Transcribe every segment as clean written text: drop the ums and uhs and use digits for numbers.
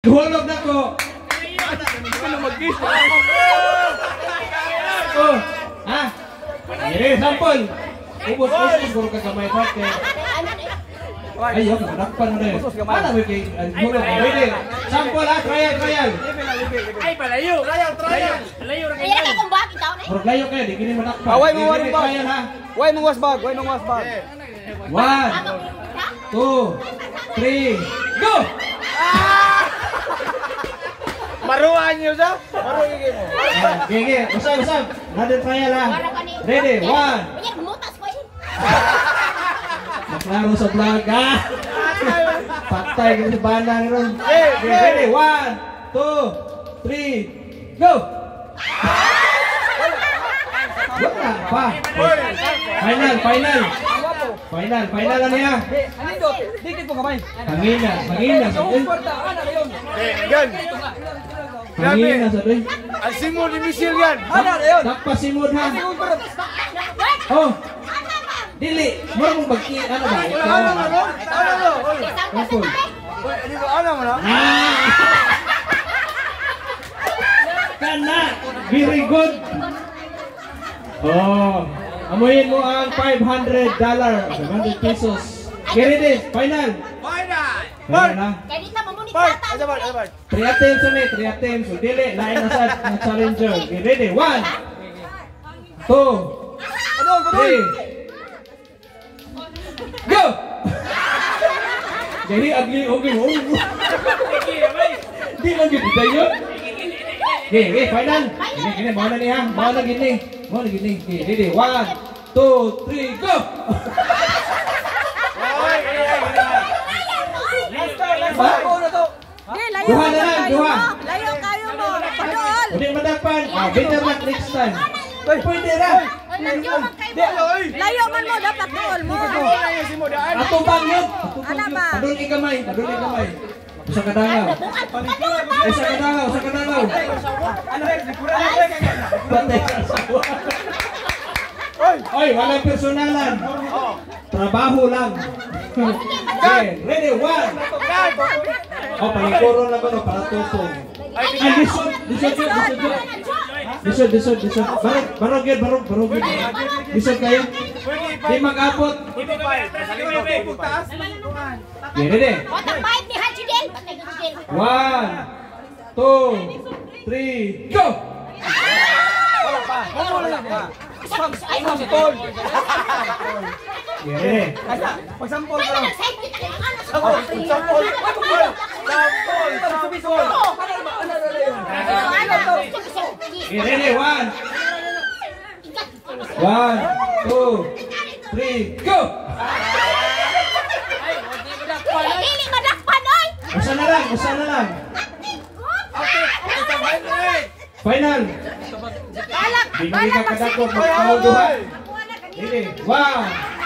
Ihulog na ko. Oh, ha? Dire, sampol. Ubos, puro ka kamay pati. Ayo, nakpan mo rin. Mana mo kay hulog? Ready? Sampol ha, trial. Ay, palayo. Trial. Palayo ra kayo. Ayan akong bakit daw, Puro layo kayo, di kini manakpan. Away mo Ready, trial ha. Way mong wasbag. 1, 2, 3, go! Maruan niyo sa? Maruan niyo mo. Gigi, usap. Another trial ha. Ready, 1. Ayan, mutas ko yun. Maklaro sa vlog ha. Patay ka sa banang ron. Ready, 1, 2, 3, go! Wala pa. Final na niya. Anindot, dikit mo kamay. Hangina. Yan. Hangina sa doy. Ang simul ni Michelle yan. Ano na yun? Nagpasimod ha. Oh. Dili, mo mong bagki ano ba? Ano? Kapul. Ano mo na? Kana. Very good. Oh. Amuyin mo ang $500. 500 pesos. Get it, final. Final na. Kaya di na mamunit Bart, kata. ano ba? 3 attempts on it, 3 attempts. So, dili, lain na sa challenger. Okay, ready? 1, 2, 3, go! Jadi, agli, okay. Di lang yun, di yun. Okay, final. Gini, mau na niya. Mau na gini. Okay, ready? 1, 2, 3, go! Duha na lang, duha. Layo kayo mo. Padool. Hindi madapan. Better luck next time. Pwede ra. Layo man mo. Dapat dool mo. Atubang yun. Ano ba? Padul ikamay. Usa ka dangaw. Patay ka asawa. Oy, walang personalan. Trabaho lang. Okay, ready, 1. Oh, palikuron lang ko para tutong. Ay, lisod. Barog yun. Lisod kayo. Di mag-abot. Okay, ready? Watak bait ni Haji Del. Patay ko Del. 1, 2, 3, go! Okay, ready? Pagsampol Ay, ka lang. nag-side kita ng ano sa Sampol. Okay, ready? 1, 2, 3, go! Dili madakpan, oy. Usa na lang. Final. Bigyan ka kadakot magpauduhan. Ready? 1,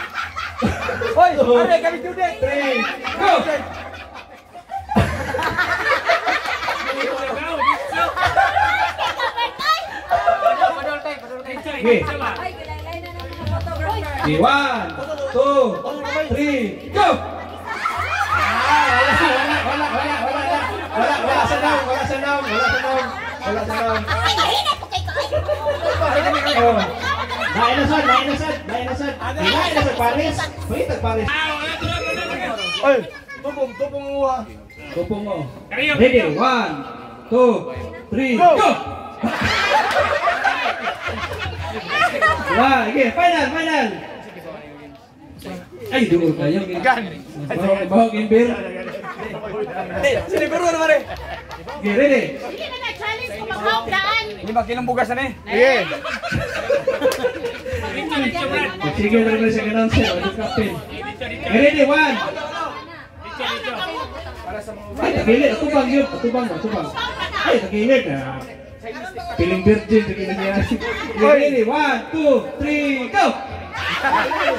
Hoy, ano kami tude? 3, go! Okay. Okay, 1, 2, 3, go! Wala sa naong. Ay, mahinay po kay Koy. Oh. Nainasad. Nainasad Paris. Palitag Paris. Oy, tupong uwa. Kupong mo. Ready? 1, 2, 3, go! Wah, okay, final. Ay, dulu kayo. Bawa gimbir. Sini biro na mare. Okay, ready? Hindi na na-challenge ko maghawdaan. 5 kilong bugas na ni. Sige. Sige, ready sa kanan sa captain. Ready? 1. Ay, tagilid. Atubang yun. Atubang. Ay, tagilid. Piling virgin. Ready? 1, 2, 3, go!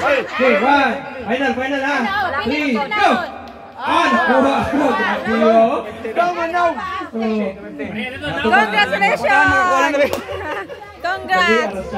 Okay, 1. Final ha. 3, go! Nakuha ako. Congratulations! Congrats!